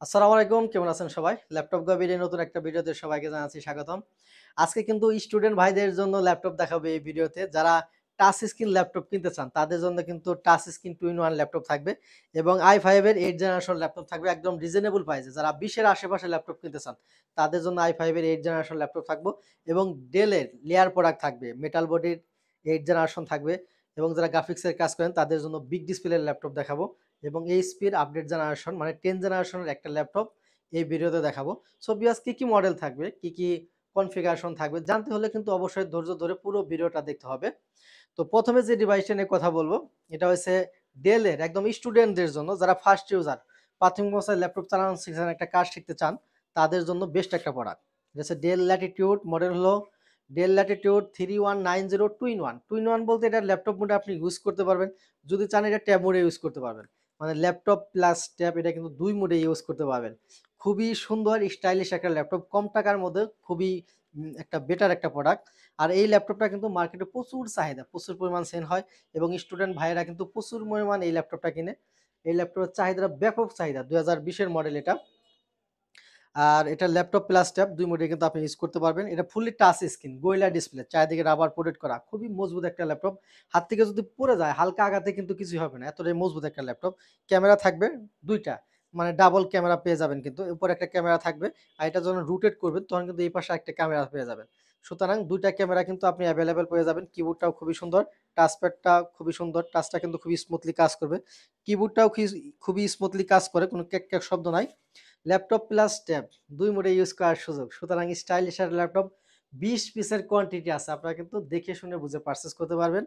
আসসালামু আলাইকুম, কেমন আছেন সবাই? ল্যাপটপ গাবির নতুন একটা ভিডিওতে সবাইকে জানাচ্ছি স্বাগতম। আজকে কিন্তু স্টুডেন্ট ভাইদের জন্য ল্যাপটপ দেখাবো এই ভিডিওতে। যারা টাচ স্ক্রিন ল্যাপটপ কিনতে চান তাদের জন্য কিন্তু টাচ স্ক্রিন 2 in 1 ল্যাপটপ থাকবে এবং i5 এর 8 জেনারেশন ল্যাপটপ থাকবে একদম রিজনেবল প্রাইসে। যারা 20 এর আশেপাশে ল্যাপটপ কিনতে চান তাদের জন্য i5 এর 8 জেনারেশন ল্যাপটপ থাকবো এবং ডেল এর লেয়ার প্রোডাক্ট থাকবে। মেটাল বডির 8 জেনারেশন থাকবে এবং যারা গ্রাফিক্সের কাজ করেন তাদের জন্য বিগ ডিসপ্লের ল্যাপটপ দেখাবো এবং এইচপির আপডেট জেনারেশন মানে 10 জেনারেশনের একটা ল্যাপটপ এই ভিডিওতে দেখাবো। সো ভিউয়ার্স কি মডেল থাকবে, কি কনফিগারেশন থাকবে জানতে হলে কিন্তু অবশ্যই ধৈর্য ধরে পুরো ভিডিওটা দেখতে হবে। তো প্রথমে যে ডিভাইসটা নিয়ে কথা বলবো এটা হচ্ছে ডেল এর একদম স্টুডেন্টদের জন্য যারা ফার্স্ট ইউজার প্রাথমিক অবস্থায় ল্যাপটপ চালানো শিখছেন একটা কাজ শিখতে চান তাদের জন্য বেস্ট একটা প্রোডাক্ট। এটা হচ্ছে ডেল ল্যাটিটিউড মডেল হলো ডেল ল্যাটিটিউড 3190 2 in 1 বলতে এটা ল্যাপটপ মোডে আপনি ইউজ করতে পারবেন, যদি চান এটা ট্যাব মোডে ইউজ করতে পারবেন, মানে ল্যাপটপ প্লাস ট্যাব এটা কিন্তু দুই মোডে ইউজ করতে পারবেন। খুবই সুন্দর স্টাইলিশ একটা ল্যাপটপ, কম টাকার মধ্যে খুবই একটা বেটার একটা প্রোডাক্ট। আর এই ল্যাপটপটা কিন্তু মার্কেটে প্রচুর চাহিদা, প্রচুর পরিমাণ সেল হয় এবং স্টুডেন্ট ভাইয়েরা কিন্তু প্রচুর পরিমাণ এই ল্যাপটপটা কিনে। এই ল্যাপটপের চাহিদা ব্যাপক চাহিদা, 2020 এর মডেল এটা। আর এটা ল্যাপটপ প্লাস ট্যাব দুই মোডে কিন্তু আপনি ইউজ করতে পারবেন। এটা fully touch screen, gorilla display, চারিদিকে রাবার প্রোটেক্ট করা, খুবই মজবুত একটা ল্যাপটপ। হাত থেকে যদি পড়ে যায় হালকা আঘাতে কিন্তু কিছুই হবে না, এতটাই মজবুত একটা ল্যাপটপ। ক্যামেরা থাকবে দুইটা, মানে ডাবল ক্যামেরা পেয়ে যাবেন, কিন্তু উপরে একটা ক্যামেরা থাকবে আর এটা যখন রোটেট করবেন তখন কিন্তু এই পাশে একটা ক্যামেরা পেয়ে যাবেন। সুতরাং দুইটা ক্যামেরা কিন্তু আপনি অ্যাভেলেবেল পেয়ে যাবেন। কিবোর্ডটাও খুবই সুন্দর, টাচপ্যাডটা খুবই সুন্দর, টাচটা কিন্তু খুবই স্মুথলি কাজ করবে। কিবোর্ডটাও খুবই স্মুথলি কাজ করে, কোনো ক্যাক ক্যাক শব্দ নাই। ল্যাপটপ প্লাস ট্যাব দুই মোডে ইউজ করার সুযোগ, সুতরাং স্টাইলিশ আর ল্যাপটপ 20 পিসের কোয়ান্টিটি আছে, আপনারা কিন্তু দেখে শুনে বুঝে পারচেস করতে পারবেন।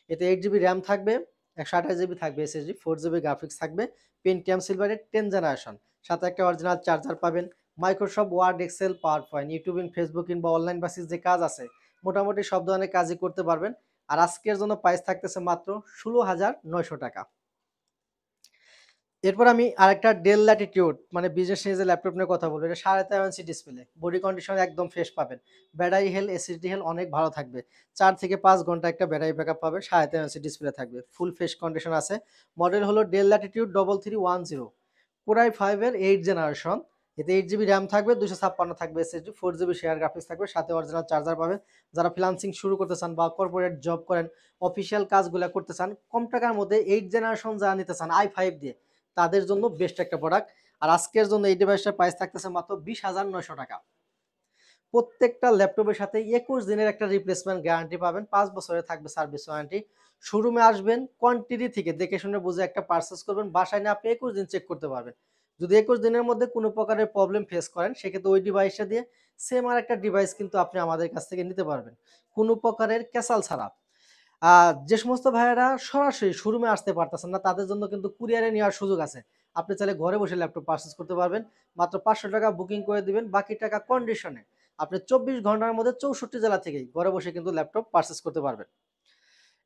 এতে 8 জিবি র্যাম থাকবে, 128 জিবি থাকবে এসএসডি, 4 জিবি গ্রাফিক্স থাকবে, পেন্টিয়াম সিলভারের 10 জেনারেশন, সাথে একটা অরিজিনাল চার্জার পাবেন। Microsoft Word, Excel, PowerPoint, YouTubing, Facebooking বা অনলাইন বেসিস যে কাজ আছে মোটামুটি সব ধরনের কাজই করতে পারবেন। আর আজকের জন্য প্রাইস থাকতেছে মাত্র 16,900 টাকা। এরপর আমি আরেকটা ডেল ল্যাটিটিউড মানে বিজনেস সিরিজের ল্যাপটপ নিয়ে কথা বলবো। এটা 3.5 ইঞ্চি ডিসপ্লে, বডি কন্ডিশন একদম ফ্রেশ পাবেন। ব্যাটারি হেলথ, এসএসডি হেলথ অনেক ভালো থাকবে। 4 থেকে 5 ঘন্টা একটা ব্যাটারি ব্যাকআপ পাবে, 3.5 ইঞ্চি ডিসপ্লে থাকবে, ফুল ফ্রেশ কন্ডিশন আছে। মডেল হলো ডেল ল্যাটিটিউড 3310, কোরাই 5 এর 8 জেনারেশন। এতে 8 জিবি র্যাম থাকবে, 256 থাকবে এসএসডি, 4 জিবি শেয়ার গ্রাফিক্স থাকবে, সাথে অরিজিনাল চার্জার পাবেন। যারা ফ্রিল্যান্সিং শুরু করতে চান বা কর্পোরেট জব করেন, অফিসিয়াল কাজগুলো করতে চান, কম টাকার মধ্যে 8 জেনারেশন যারা নিতে চান i5 দিয়ে, তাদের জন্য বেস্ট একটা প্রোডাক্ট। আর আজকের জন্য এই ডিভাইসটার প্রাইস থাকতেছে মাত্র 20,900 টাকা। প্রত্যেকটা ল্যাপটপের সাথে 21 দিনের একটা রিপ্লেসমেন্ট গ্যারান্টি পাবেন, 5 বছরের থাকবে সার্ভিস ওয়ারেন্টি। শোরুমে আসবেন, কোয়ান্টিটি থেকে দেখে শুনে বুঝে একটা পারচেজ করবেন, বাসায় নিয়ে আপনি 21 দিন চেক করতে পারবেন। যদি 21 দিনের মধ্যে কোনো প্রকারের প্রবলেম ফেস করেন সেক্ষেত্রে ওই ডিভাইসটা দিয়ে সেম আর একটা ডিভাইস কিন্তু আপনি আমাদের কাছ থেকে নিতে পারবেন কোনো প্রকারের ক্যাসাল ছাড়া। যে সমস্ত ভাইয়েরা সরাসরি শোরুমে আসতে পারতেছেন না তাদের জন্য কিন্তু কুরিয়ারে নেওয়ার সুযোগ আছে। আপনি চাইলে ঘরে বসে ল্যাপটপ পারচেজ করতে পারবেন। মাত্র 500 টাকা বুকিং করে দিবেন, বাকি টাকা কন্ডিশনে আপনি 24 ঘন্টার মধ্যে 64 জেলা থেকেই ঘরে বসে কিন্তু ল্যাপটপ পারচেজ করতে পারবেন।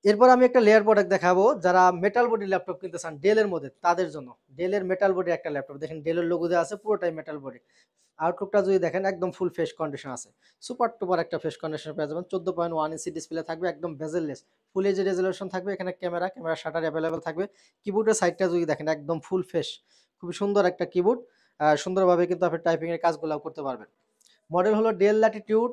এরপর আমি একটা লেয়ার প্রোডাক্ট দেখাবো, যারা মেটাল বডি ল্যাপটপ কিনতে চান ডেলের মধ্যে তাদের জন্য। ডেলের মেটাল বডি একটা ল্যাপটপ, দেখেন ডেলের লোগো দেওয়া আছে, পুরোটাই মেটাল বডি। আউটলুকটা যদি দেখেন একদম ফুল ফ্রেশ কন্ডিশন আছে, সুপার টুপার একটা ফ্রেশ কন্ডিশন পেয়ে যাবেন। 14.1 ইঞ্চি ডিসপ্লে থাকবে, একদম বেজেললেস, ফুল এইচডি রেজলিউশন থাকবে। এখানে ক্যামেরা শাটার অ্যাভেলেবেল থাকবে। কিবোর্ডের সাইডটা যদি দেখেন একদম ফুল ফ্রেশ, খুবই সুন্দর একটা কিবোর্ড। সুন্দরভাবে কিন্তু আপনি টাইপিং এর কাজগুলো করতে পারবেন। মডেল হলো ডেল ল্যাটিটিউড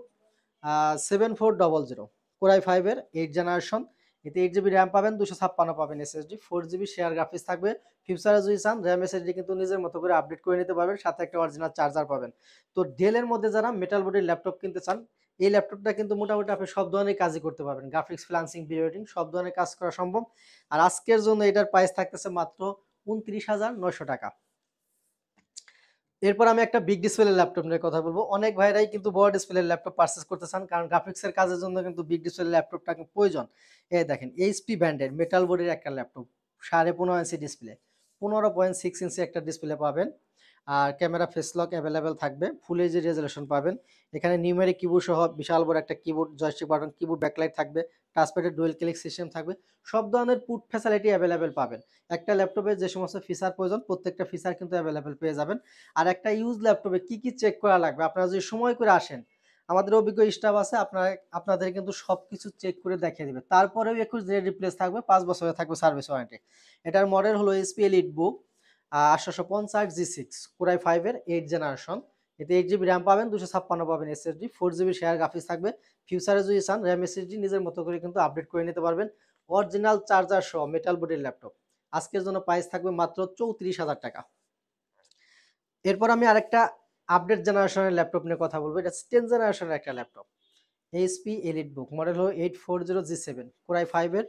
7400, কোরাই 5 এর 8 জেনারেশন। এতে 8 জিবি র্যাম পাবেন, 256 পাবেন এসএসডি, 4 জিবি শেয়ার গ্রাফিক্স থাকবে। ফিউচারে যদি চান র্যাম এসএসডি কিন্তু নিজের মতো করে আপডেট করে নিতে পারবেন, সাথে একটা অরিজিনাল চার্জার পাবেন। তো ডেলের মধ্যে যারা মেটাল বডির ল্যাপটপ কিনতে চান, এই ল্যাপটপটা কিন্তু মোটামুটি আপনি সব ধরনের কাজই করতে পারবেন, গ্রাফিক্স, ফ্রিল্যান্সিং, ভিডিও এডিটিং সব ধরনের কাজ করা সম্ভব। আর আজকের জন্য এটার প্রাইস থাকতেছে মাত্র 29,900 টাকা। এরপর আমি একটা বিগ ডিসপ্লের ল্যাপটপ নিয়ে কথা বলবো। অনেক ভাইরাই কিন্তু বড় ডিসপ্লের ল্যাপটপ পারচেজ করতে চান, কারণ গ্রাফিক্সের কাজের জন্য কিন্তু বিগ ডিসপ্লের ল্যাপটপটা প্রয়োজন। এই দেখেন এইচপি ব্র্যান্ডের মেটাল বডির একটা ল্যাপটপ, 15.5 ইঞ্চি ডিসপ্লে, 15.6 ইঞ্চি একটা ডিসপ্লে পাবেন। আর ক্যামেরা ফেস লক অ্যাভেলেবেল থাকবে, ফুল এইচডি রেজোলিউশন পাবেন। এখানে নিউমেরিক কিবোর্ড সহ বিশাল বড় একটা keyboard, joystick button, keyboard backlight থাকবে, টাচপ্যাডের ডুয়েল ক্লিক সিস্টেম থাকবে। সব ধরনের পুট ফ্যাসিলিটি অ্যাভেলেবেল পাবেন। একটা ল্যাপটপে যে সমস্ত ফিচার প্রয়োজন প্রত্যেকটা ফিচার কিন্তু অ্যাভেলেবেল পেয়ে যাবেন। আর একটা ইউজ ল্যাপটপে কি চেক করা লাগবে, আপনারা যদি সময় করে আসেন, আমাদের অভিজ্ঞ স্টাফ আছে, আপনাদের কিন্তু সবকিছু চেক করে দেখিয়ে দিবে। তারপরেও 21 দিনের রিপ্লেস থাকবে, 5 বছরে থাকবে সার্ভিস ওয়ারেন্টি। এটার মডেল হলো এইচপি এলিট বুক 850 G6 কোরাই 5 এর 8 জেনারেশন। এতে 8 জিবি র্যাম পাবেন, 256 পাবেন এসএসডি, 4 জিবি শেয়ার গ্রাফিক্স থাকবে। ফিউচারে যদি চান র্যাম এসএসডি নিজের মতো করে কিন্তু আপডেট করে নিতে পারবেন। অরিজিনাল চার্জার সহ মেটাল বডির ল্যাপটপ। আজকের জন্য প্রাইস থাকবে মাত্র 34,000 টাকা। এরপর আমি আরেকটা আপডেট জেনারেশনের ল্যাপটপ নিয়ে কথা বলবো। এটা 10 জেনারেশনের একটা ল্যাপটপ। এইচপি এলিটবুক, মডেল হলো 840G7 কোরাই 5 এর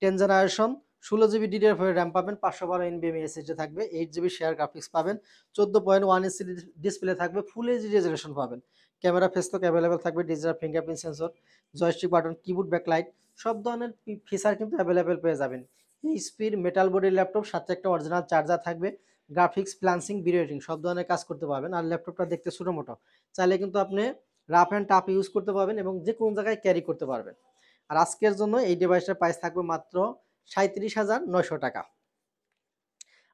10 জেনারেশন। 16 জিবি DDR4 র্যাম পাবেন, 512 NVMe এসএসডি থাকবে, 8 জিবি শেয়ার গ্রাফিক্স পাবেন, 14.1 ইঞ্চি ডিসপ্লে থাকবে, ফুল এইচডি রেজোলিউশন পাবেন। ক্যামেরা ফেসলক অ্যাভেলেবেল থাকবে, digital fingerprint sensor, joystick button, keyboard backlight, সব ধরনের ফিচার কিন্তু অ্যাভেলেবেল পেয়ে যাবেন। এইচপির মেটাল বডির ল্যাপটপ, সাথে একটা অরিজিনাল চার্জার থাকবে, গ্রাফিক্স, ফ্লান্সিং, ভিডিও এডিটিং সব ধরনের কাজ করতে পারবেন। আর ল্যাপটপটা দেখতে ছোটো মোটো, চাইলে কিন্তু আপনি রাফ অ্যান্ড টাফ ইউজ করতে পারবেন এবং যে কোনো জায়গায় ক্যারি করতে পারবেন। আর আজকের জন্য এই ডিভাইসটার প্রাইস থাকবে মাত্র 37,900 টাকা।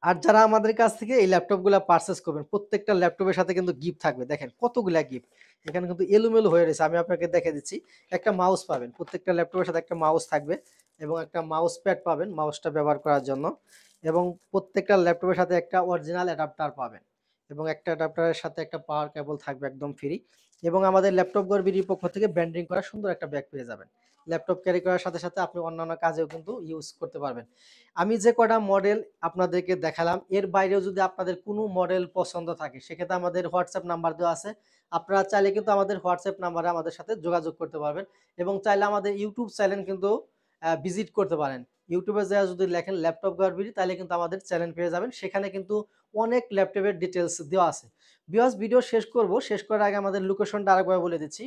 আর যারা আমাদের কাছ থেকে এই ল্যাপটপগুলো পারচেস করবেন, প্রত্যেকটা ল্যাপটপের সাথে কিন্তু গিফট থাকবে। দেখেন কতগুলা গিফট এখানে কিন্তু এলোমেলো হয়ে রয়েছে, আমি আপনাকে দেখে দিচ্ছি। একটা মাউস পাবেন, প্রত্যেকটা ল্যাপটপের সাথে একটা মাউস থাকবে এবং একটা মাউস প্যাড পাবেন মাউসটা ব্যবহার করার জন্য, এবং প্রত্যেকটা ল্যাপটপের সাথে একটা অরিজিনাল অ্যাডাপ্টার পাবেন এবং একটা অ্যাডাপ্টারের সাথে একটা পাওয়ার কেবল থাকবে একদম ফ্রি। এবং আমাদের ল্যাপটপ গড়বিডির পক্ষ থেকে ব্র্যান্ডিং করা সুন্দর একটা ব্যাগ পেয়ে যাবেন। ল্যাপটপ ক্যারি করার সাথে সাথে আপনি অন্যান্য কাজেও কিন্তু ইউজ করতে পারবেন। আমি যে কটা মডেল আপনাদেরকে দেখালাম, এর বাইরেও যদি আপনাদের কোনো মডেল পছন্দ থাকে, সেক্ষেত্রে আমাদের হোয়াটসঅ্যাপ নাম্বার দেওয়া আছে। আপনারা চাইলে কিন্তু আমাদের হোয়াটসঅ্যাপ নাম্বারে আমাদের সাথে যোগাযোগ করতে পারবেন এবং চাইলে আমাদের ইউটিউব চ্যানেল কিন্তু ভিজিট করতে পারেন। ইউটিউবে যারা যদি লেখেন ল্যাপটপ গড়বিডি, তাহলে কিন্তু আমাদের চ্যানেল পেয়ে যাবেন। সেখানে কিন্তু অনেক ল্যাপটপের ডিটেলস দেওয়া আছে। ভিউয়ার্স, ভিডিও শেষ করব, শেষ করার আগে আমাদের লোকেশনটা আরেকবার বলে দিচ্ছি।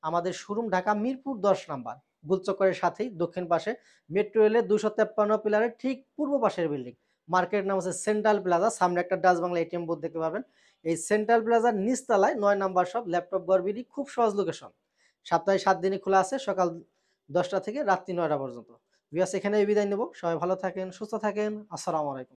আমাদের শোরুম ঢাকা মিরপুর 10 নাম্বার, গোলচক্করের সাথেই দক্ষিণ পাশে, মেট্রো রেলের 253 পিলারের ঠিক পূর্ব পাশের বিল্ডিং। মার্কেটের নাম হচ্ছে সেন্ট্রাল প্লাজা, সামনে একটা ডাচ বাংলা এটিএম বুথ দেখতে পাবেন। এই সেন্ট্রাল প্লাজার নিচতলায় 9 নাম্বার শপ ল্যাপটপ গড়বিডি, খুব সহজ লোকেশন। সপ্তাহে 7 দিনই খোলা আছে, সকাল 10টা থেকে রাত্রি 9টা পর্যন্ত। ভিউয়ার্স, এখানেই বিদায় নেব। সবাই ভালো থাকেন, সুস্থ থাকেন। আসসালামু আলাইকুম।